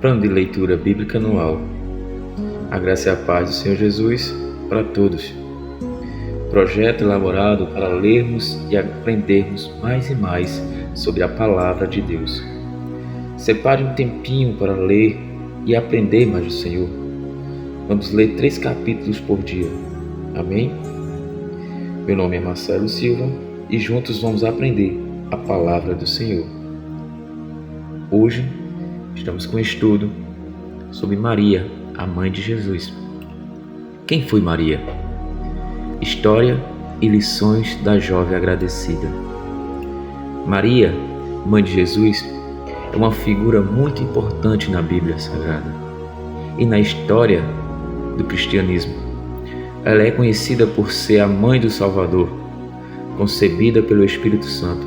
Plano de leitura bíblica anual. A graça e a paz do Senhor Jesus para todos. Projeto elaborado para lermos e aprendermos mais e mais sobre a Palavra de Deus. Separe um tempinho para ler e aprender mais do Senhor. Vamos ler 3 capítulos por dia. Amém? Meu nome é Marcelo Silva e juntos vamos aprender a Palavra do Senhor. Hoje estamos com um estudo sobre Maria, a mãe de Jesus. Quem foi Maria? História e lições da jovem agradecida. Maria, mãe de Jesus, é uma figura muito importante na Bíblia Sagrada e na história do cristianismo. Ela é conhecida por ser a mãe do Salvador, concebida pelo Espírito Santo,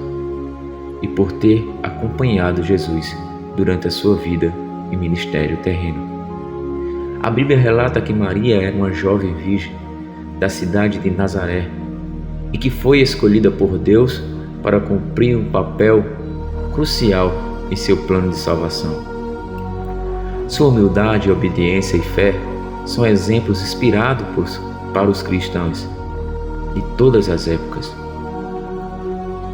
e por ter acompanhado Jesus durante a sua vida e ministério terreno. A Bíblia relata que Maria era uma jovem virgem da cidade de Nazaré e que foi escolhida por Deus para cumprir um papel crucial em seu plano de salvação. Sua humildade, obediência e fé são exemplos inspirados para os cristãos de todas as épocas.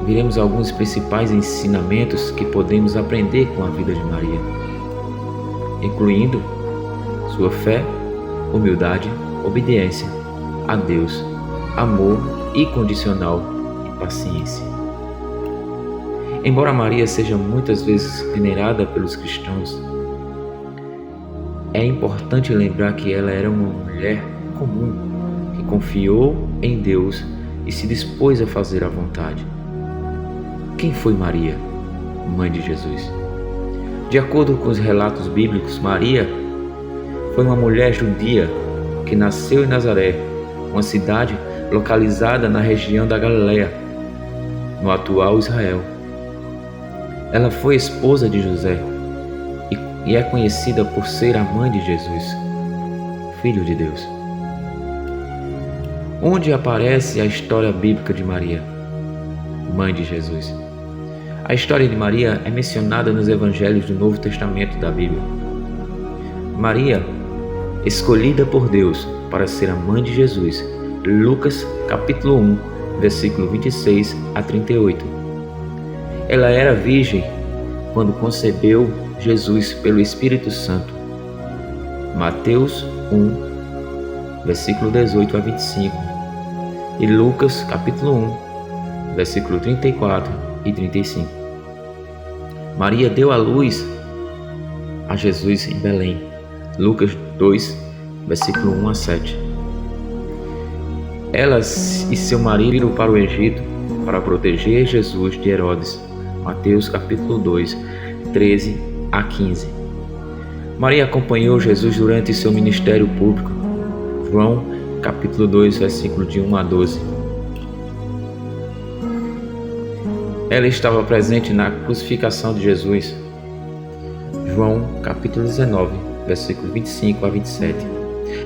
Veremos alguns principais ensinamentos que podemos aprender com a vida de Maria, incluindo sua fé, humildade, obediência a Deus, amor incondicional e paciência. Embora Maria seja muitas vezes venerada pelos cristãos, é importante lembrar que ela era uma mulher comum que confiou em Deus e se dispôs a fazer a vontade. Quem foi Maria, mãe de Jesus? De acordo com os relatos bíblicos, Maria foi uma mulher judia que nasceu em Nazaré, uma cidade localizada na região da Galileia, no atual Israel. Ela foi esposa de José e é conhecida por ser a mãe de Jesus, Filho de Deus. Onde aparece a história bíblica de Maria, mãe de Jesus? A história de Maria é mencionada nos evangelhos do Novo Testamento da Bíblia. Maria, escolhida por Deus para ser a mãe de Jesus, Lucas capítulo 1, versículo 26 a 38. Ela era virgem quando concebeu Jesus pelo Espírito Santo. Mateus 1, versículo 18 a 25. E Lucas capítulo 1, versículo 34 e 35. Maria deu à luz a Jesus em Belém. Lucas 2, versículo 1 a 7. Elas e seu marido iram para o Egito para proteger Jesus de Herodes. Mateus capítulo 2, 13 a 15. Maria acompanhou Jesus durante seu ministério público. João capítulo 2, versículo de 1 a 12. Ela estava presente na crucificação de Jesus. João capítulo 19, versículo 25 a 27.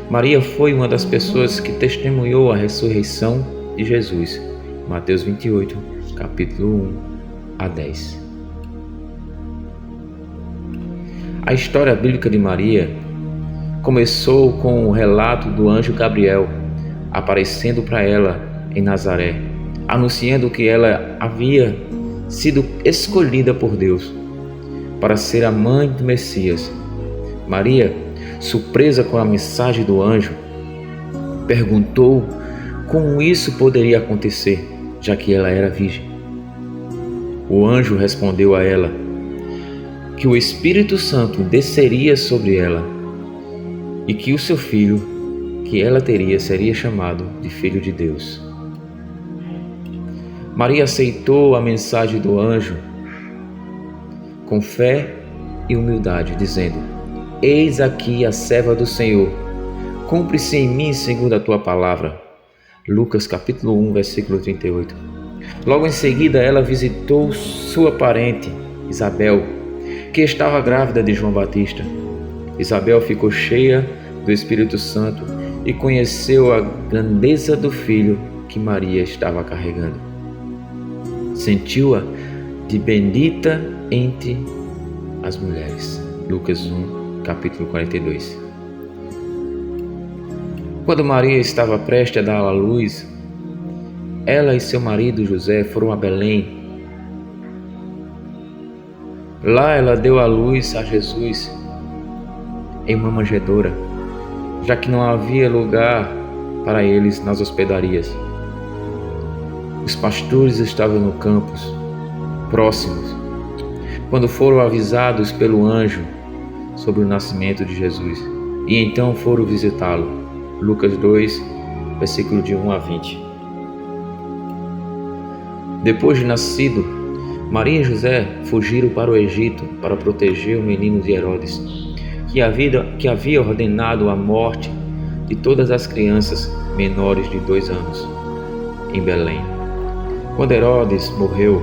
Maria foi uma das pessoas que testemunhou a ressurreição de Jesus. Mateus 28, capítulo 1 a 10. A história bíblica de Maria começou com o relato do anjo Gabriel aparecendo para ela em Nazaré, anunciando que ela havia sido escolhida por Deus para ser a mãe do Messias. Maria, surpresa com a mensagem do anjo, perguntou como isso poderia acontecer, já que ela era virgem. O anjo respondeu a ela que o Espírito Santo desceria sobre ela e que o seu filho, que ela teria, seria chamado de Filho de Deus. Maria aceitou a mensagem do anjo com fé e humildade, dizendo: Eis aqui a serva do Senhor, cumpre-se em mim segundo a tua palavra. Lucas capítulo 1, versículo 38. Logo em seguida ela visitou sua parente, Isabel, que estava grávida de João Batista. Isabel ficou cheia do Espírito Santo e conheceu a grandeza do filho que Maria estava carregando. Sentiu-a de bendita entre as mulheres. Lucas 1, capítulo 42. Quando Maria estava prestes a dar à luz, ela e seu marido José foram a Belém. Lá ela deu à luz a Jesus em uma manjedoura, já que não havia lugar para eles nas hospedarias. Os pastores estavam no campus, próximos, quando foram avisados pelo anjo sobre o nascimento de Jesus, e então foram visitá-lo. Lucas 2, versículo de 1 a 20. Depois de nascido, Maria e José fugiram para o Egito para proteger o menino de Herodes, que havia ordenado a morte de todas as crianças menores de 2 anos, em Belém. Quando Herodes morreu,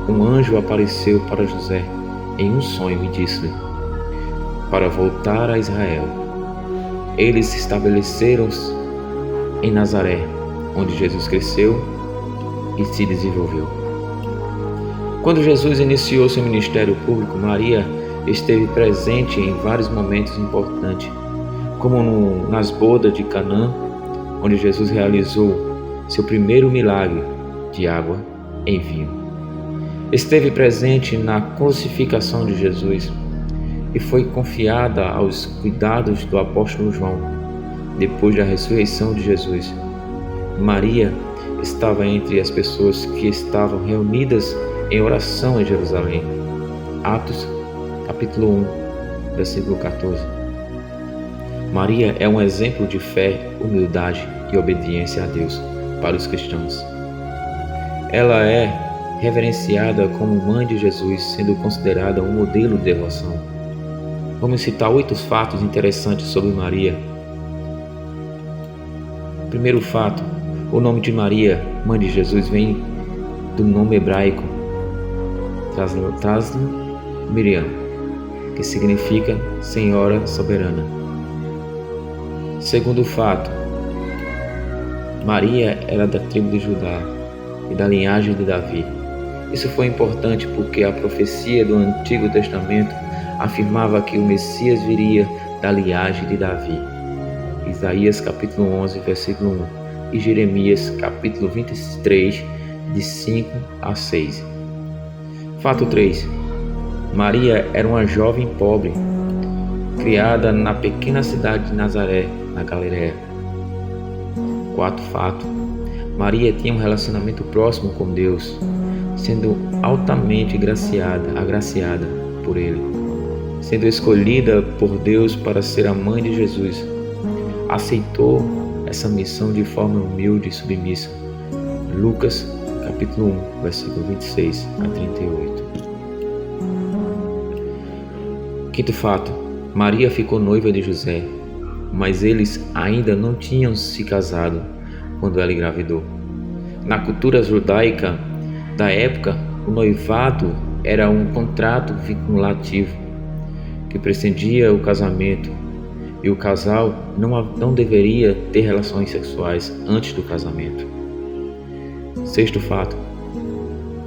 um anjo apareceu para José em um sonho e disse-lhe para voltar a Israel. Eles se estabeleceram em Nazaré, onde Jesus cresceu e se desenvolveu. Quando Jesus iniciou seu ministério público, Maria esteve presente em vários momentos importantes, como nas bodas de Canaã, onde Jesus realizou seu primeiro milagre de água em vinho. Esteve presente na crucificação de Jesus e foi confiada aos cuidados do apóstolo João, depois da ressurreição de Jesus. Maria estava entre as pessoas que estavam reunidas em oração em Jerusalém. Atos, capítulo 1, versículo 14. Maria é um exemplo de fé, humildade e obediência a Deus para os cristãos. Ela é reverenciada como mãe de Jesus, sendo considerada um modelo de devoção. Vamos citar 8 fatos interessantes sobre Maria. Primeiro fato: o nome de Maria, mãe de Jesus, vem do nome hebraico Tasla Miriam, que significa Senhora Soberana. Segundo fato: Maria era da tribo de Judá e da linhagem de Davi. Isso foi importante porque a profecia do Antigo Testamento afirmava que o Messias viria da linhagem de Davi. Isaías capítulo 11, versículo 1 e Jeremias capítulo 23, de 5 a 6. Fato 3. Maria era uma jovem pobre, criada na pequena cidade de Nazaré, na Galiléia. Quarto fato: Maria tinha um relacionamento próximo com Deus, sendo altamente agraciada por Ele, sendo escolhida por Deus para ser a mãe de Jesus. Aceitou essa missão de forma humilde e submissa. Lucas, capítulo 1, versículo 26 a 38. Quinto fato: Maria ficou noiva de José, mas eles ainda não tinham se casado quando ela engravidou. Na cultura judaica da época, o noivado era um contrato vinculativo que precedia o casamento, e o casal não deveria ter relações sexuais antes do casamento. Sexto fato: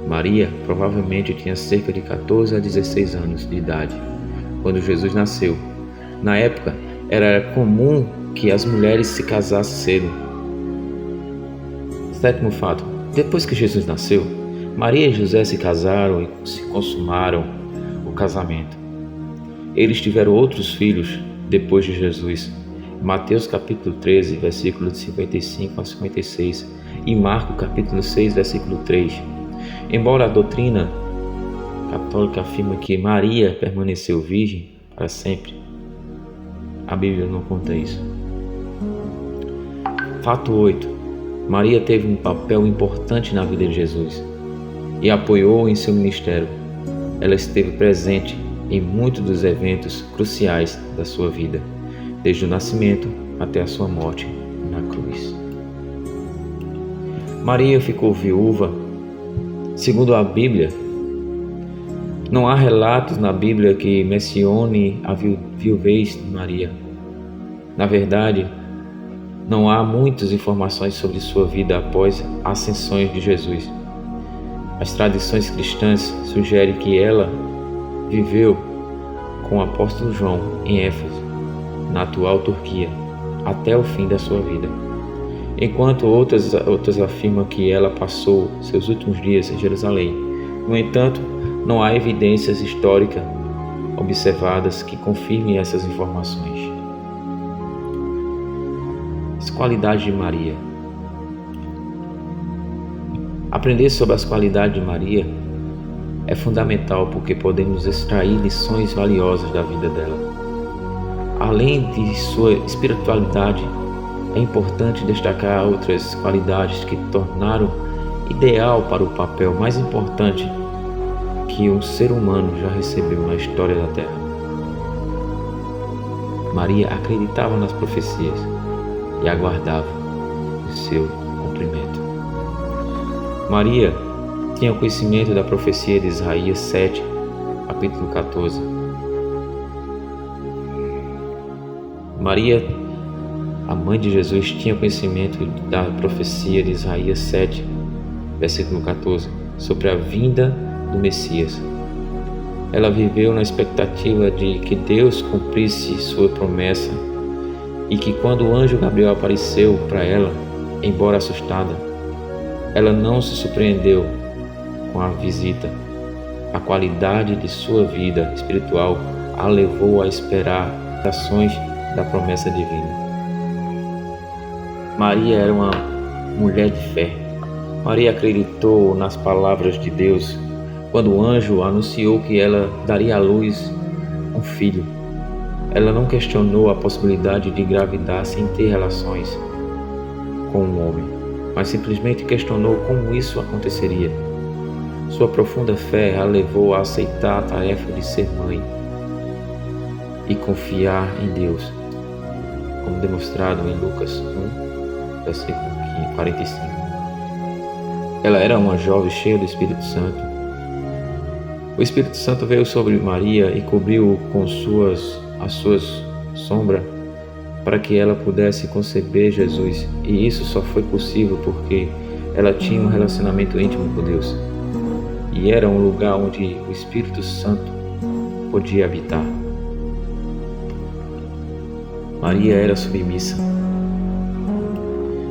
Maria provavelmente tinha cerca de 14 a 16 anos de idade quando Jesus nasceu. Na época, era comum que as mulheres se casassem cedo. Sétimo fato: depois que Jesus nasceu, Maria e José se casaram e se consumaram o casamento. Eles tiveram outros filhos depois de Jesus. Mateus capítulo 13, versículos de 55 a 56 e Marcos capítulo 6, versículo 3. Embora a doutrina católica afirma que Maria permaneceu virgem para sempre, a Bíblia não conta isso. Fato 8. Maria teve um papel importante na vida de Jesus e apoiou em seu ministério. Ela esteve presente em muitos dos eventos cruciais da sua vida, desde o nascimento até a sua morte na cruz. Maria ficou viúva. Segundo a Bíblia, não há relatos na Bíblia que mencione a viuvez de Maria. Na verdade, não há muitas informações sobre sua vida após a ascensão de Jesus. As tradições cristãs sugerem que ela viveu com o apóstolo João em Éfeso, na atual Turquia, até o fim da sua vida, enquanto outras afirmam que ela passou seus últimos dias em Jerusalém. No entanto, não há evidências históricas observadas que confirmem essas informações. As qualidades de Maria. Aprender sobre as qualidades de Maria é fundamental porque podemos extrair lições valiosas da vida dela. Além de sua espiritualidade, é importante destacar outras qualidades que tornaram ideal para o papel mais importante que um ser humano já recebeu na história da Terra. Maria acreditava nas profecias e aguardava o seu cumprimento. Maria tinha conhecimento da profecia de Isaías 7, capítulo 14. Maria, a mãe de Jesus, tinha conhecimento da profecia de Isaías 7, versículo 14, sobre a vinda do Messias. Ela viveu na expectativa de que Deus cumprisse sua promessa e que quando o anjo Gabriel apareceu para ela, embora assustada, ela não se surpreendeu com a visita. A qualidade de sua vida espiritual a levou a esperar as ações da promessa divina. Maria era uma mulher de fé. Maria acreditou nas palavras de Deus quando o anjo anunciou que ela daria à luz um filho. Ela não questionou a possibilidade de engravidar sem ter relações com um homem, mas simplesmente questionou como isso aconteceria. Sua profunda fé a levou a aceitar a tarefa de ser mãe e confiar em Deus, como demonstrado em Lucas 1, versículo 45. Ela era uma jovem cheia do Espírito Santo. O Espírito Santo veio sobre Maria e cobriu com as suas sombras para que ela pudesse conceber Jesus, e isso só foi possível porque ela tinha um relacionamento íntimo com Deus, e era um lugar onde o Espírito Santo podia habitar. Maria era submissa.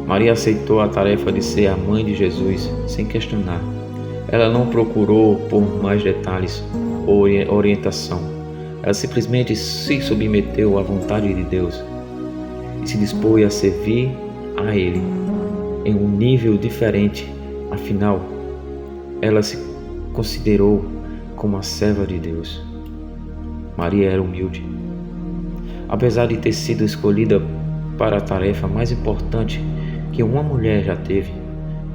Maria aceitou a tarefa de ser a mãe de Jesus sem questionar. Ela não procurou por mais detalhes ou orientação. Ela simplesmente se submeteu à vontade de Deus e se dispôs a servir a Ele em um nível diferente. Afinal, ela se considerou como a serva de Deus. Maria era humilde. Apesar de ter sido escolhida para a tarefa mais importante que uma mulher já teve,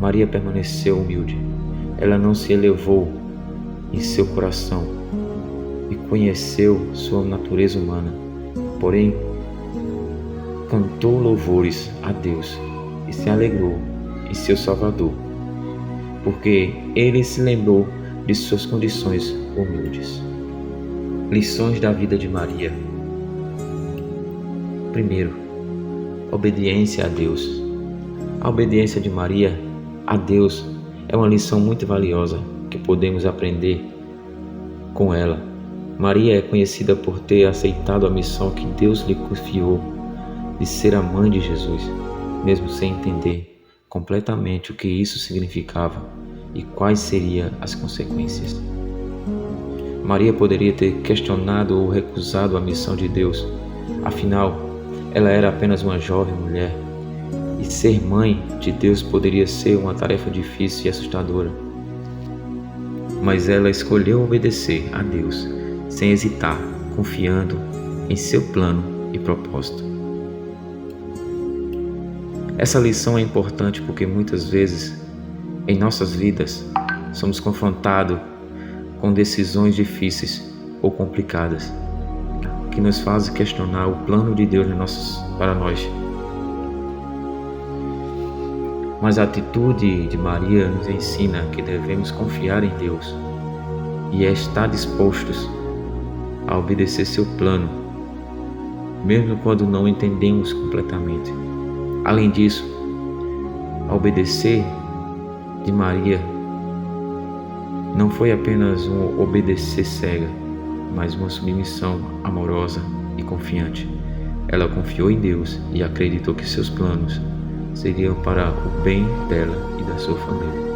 Maria permaneceu humilde. Ela não se elevou em seu coração e conheceu sua natureza humana, porém cantou louvores a Deus e se alegrou em seu Salvador, porque ele se lembrou de suas condições humildes. Lições da vida de Maria. Primeiro, obediência a Deus. A obediência de Maria a Deus é uma lição muito valiosa que podemos aprender com ela. Maria é conhecida por ter aceitado a missão que Deus lhe confiou de ser a mãe de Jesus, mesmo sem entender completamente o que isso significava e quais seriam as consequências. Maria poderia ter questionado ou recusado a missão de Deus, afinal, ela era apenas uma jovem mulher, e ser mãe de Deus poderia ser uma tarefa difícil e assustadora. Mas ela escolheu obedecer a Deus, sem hesitar, confiando em seu plano e propósito. Essa lição é importante porque muitas vezes, em nossas vidas, somos confrontados com decisões difíceis ou complicadas, que nos fazem questionar o plano de Deus para nós. Mas a atitude de Maria nos ensina que devemos confiar em Deus e estar dispostos a obedecer seu plano, mesmo quando não entendemos completamente. Além disso, a obedecer de Maria não foi apenas um obedecer cega, mas uma submissão amorosa e confiante. Ela confiou em Deus e acreditou que seus planos seriam para o bem dela e da sua família.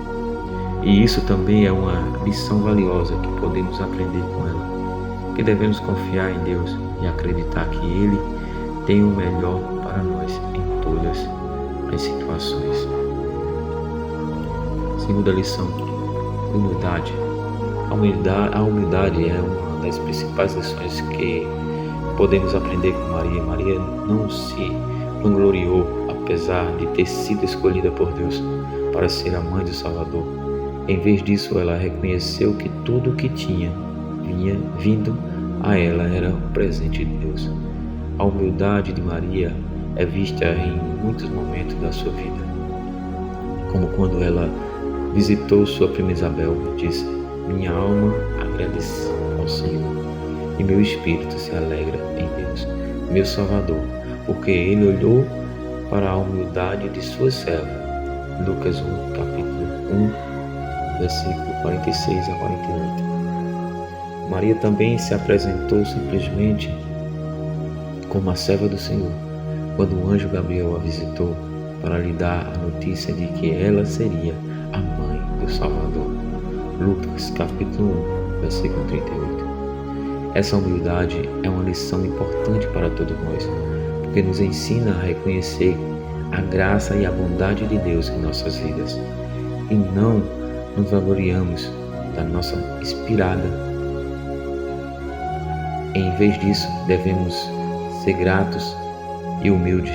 E isso também é uma lição valiosa que podemos aprender com ela, que devemos confiar em Deus e acreditar que Ele tem o melhor para nós em todas as situações. Segunda lição: humildade. A humildade é uma das principais lições que podemos aprender com Maria. Maria não se vangloriou, apesar de ter sido escolhida por Deus para ser a mãe do Salvador. Em vez disso, ela reconheceu que tudo o que tinha vindo a ela era um presente de Deus. A humildade de Maria é vista em muitos momentos da sua vida, como quando ela visitou sua prima Isabel e disse: "Minha alma agradece ao Senhor, e meu espírito se alegra em Deus, meu Salvador, porque Ele olhou para a humildade de sua serva." Lucas 1, capítulo 1, versículo 46 a 48. Maria também se apresentou simplesmente como a serva do Senhor, quando o anjo Gabriel a visitou para lhe dar a notícia de que ela seria a mãe do Salvador. Lucas capítulo 1, versículo 38. Essa humildade é uma lição importante para todos nós, porque nos ensina a reconhecer a graça e a bondade de Deus em nossas vidas, e não nos vangloriamos da nossa inspirada. Em vez disso, devemos ser gratos e humildes,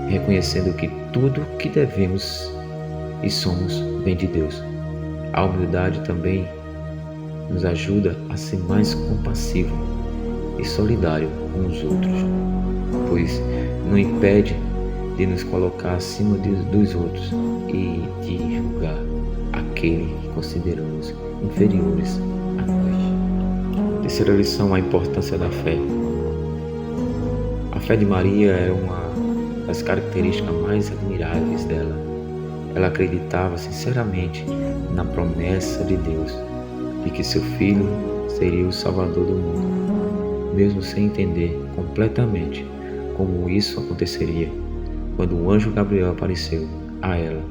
reconhecendo que tudo que devemos e somos vem de Deus. A humildade também nos ajuda a ser mais compassivo e solidário com os outros, pois não impede de nos colocar acima dos outros e de julgar aquele que consideramos inferiores a nós. Terceira lição: a importância da fé. A fé de Maria era uma das características mais admiráveis dela. Ela acreditava sinceramente na promessa de Deus de que seu filho seria o Salvador do mundo, mesmo sem entender completamente como isso aconteceria. Quando o anjo Gabriel apareceu a ela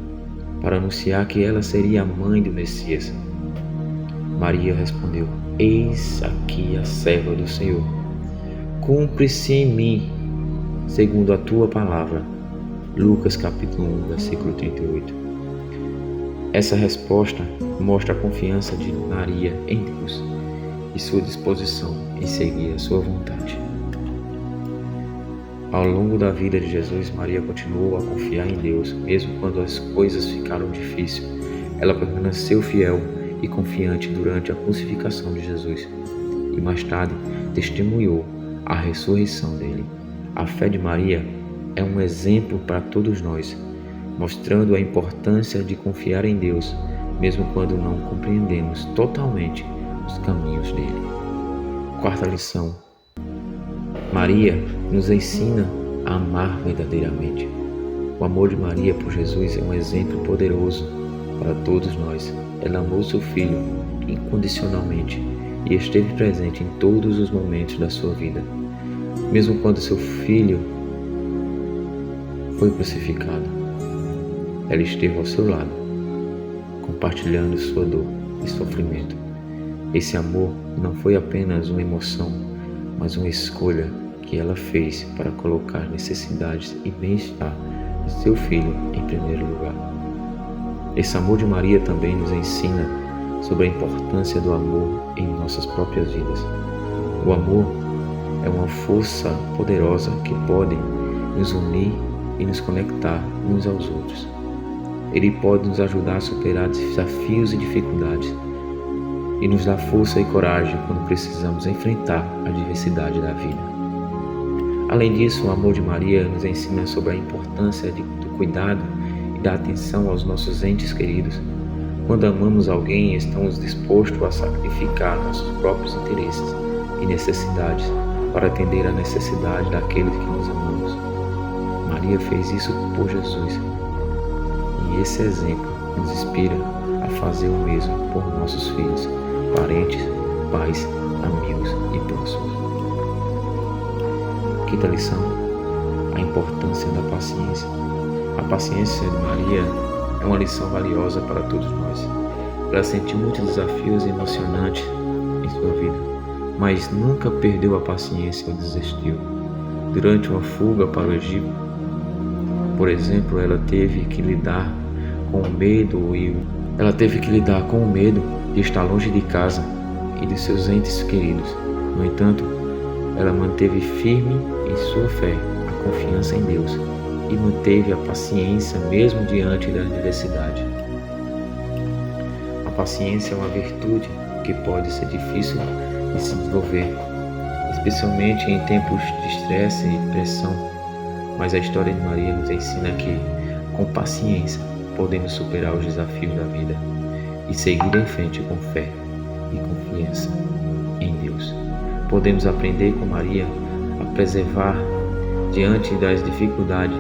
para anunciar que ela seria a mãe do Messias, Maria respondeu: "Eis aqui a serva do Senhor. Cumpre-se em mim segundo a tua palavra." Lucas capítulo 1, versículo 38. Essa resposta mostra a confiança de Maria em Deus e sua disposição em seguir a sua vontade. Ao longo da vida de Jesus, Maria continuou a confiar em Deus, mesmo quando as coisas ficaram difíceis. Ela permaneceu fiel e confiante durante a crucificação de Jesus e mais tarde testemunhou a ressurreição dele. A fé de Maria é um exemplo para todos nós, mostrando a importância de confiar em Deus, mesmo quando não compreendemos totalmente os caminhos dele. Quarta lição: Maria nos ensina a amar verdadeiramente. O amor de Maria por Jesus é um exemplo poderoso para todos nós. Ela amou seu filho incondicionalmente e esteve presente em todos os momentos da sua vida. Mesmo quando seu filho foi crucificado, ela esteve ao seu lado, compartilhando sua dor e sofrimento. Esse amor não foi apenas uma emoção, mas uma escolha que ela fez para colocar necessidades e bem-estar de seu filho em primeiro lugar. Esse amor de Maria também nos ensina sobre a importância do amor em nossas próprias vidas. O amor é uma força poderosa que pode nos unir e nos conectar uns aos outros. Ele pode nos ajudar a superar desafios e dificuldades e nos dar força e coragem quando precisamos enfrentar a adversidade da vida. Além disso, o amor de Maria nos ensina sobre a importância do cuidado e da atenção aos nossos entes queridos. Quando amamos alguém, estamos dispostos a sacrificar nossos próprios interesses e necessidades para atender à necessidade daqueles que nos amamos. Maria fez isso por Jesus, e esse exemplo nos inspira a fazer o mesmo por nossos filhos, parentes, pais, amigos e próximos. Quinta lição: a importância da paciência. A paciência de Maria é uma lição valiosa para todos nós. Ela sentiu muitos desafios emocionantes em sua vida, mas nunca perdeu a paciência ou desistiu. Durante uma fuga para o Egito, por exemplo, ela teve que lidar com o medo de estar longe de casa e de seus entes queridos. No entanto, ela manteve firme em sua fé, a confiança em Deus, e manteve a paciência mesmo diante da adversidade. A paciência é uma virtude que pode ser difícil de se desenvolver, especialmente em tempos de estresse e pressão, mas a história de Maria nos ensina que, com paciência, podemos superar os desafios da vida e seguir em frente com fé e confiança em Deus. Podemos aprender com Maria a perseverar diante das dificuldades,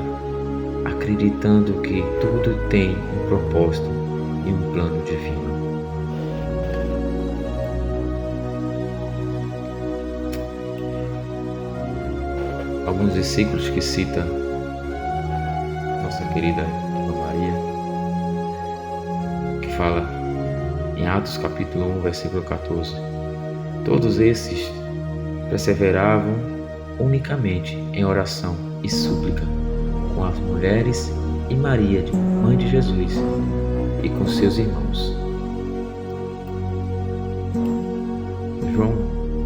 acreditando que tudo tem um propósito e um plano divino. Alguns versículos que cita nossa querida Irmã Maria, que fala em Atos capítulo 1, versículo 14. Todos esses perseveravam unicamente em oração e súplica com as mulheres e Maria, mãe de Jesus, e com seus irmãos. João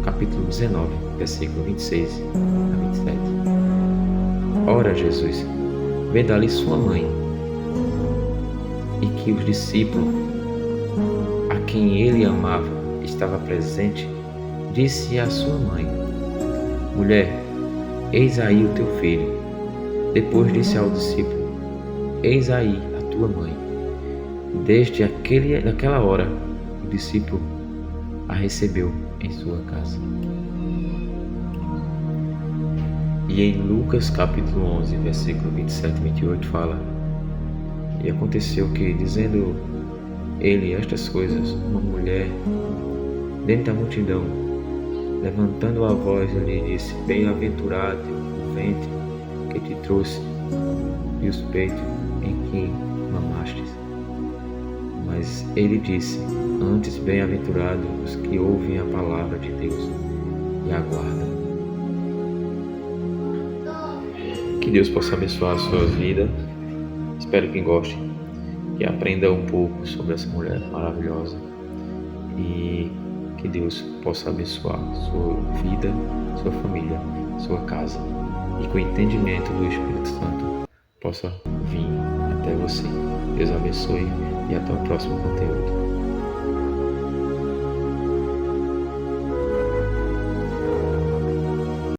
capítulo 19, versículo 26 a 27. Ora, Jesus, vendo ali sua mãe, e que os discípulos a quem ele amava estava presente, disse à sua mãe: Mulher, eis aí o teu filho. Depois disse ao discípulo: Eis aí a tua mãe. Desde aquela hora, o discípulo a recebeu em sua casa. E em Lucas capítulo 11, versículo 27 e 28 fala: E aconteceu que, dizendo ele estas coisas, uma mulher dentro da multidão, levantando a voz, lhe disse: Bem-aventurado o ventre que te trouxe e os peitos em que mamastes. Mas ele disse: Antes, bem-aventurado os que ouvem a palavra de Deus e aguardam. Que Deus possa abençoar a sua vida. Espero que goste, que aprenda um pouco sobre essa mulher maravilhosa e que Deus possa abençoar sua vida, sua família, sua casa, e com o entendimento do Espírito Santo possa vir até você. Deus abençoe e até o próximo conteúdo.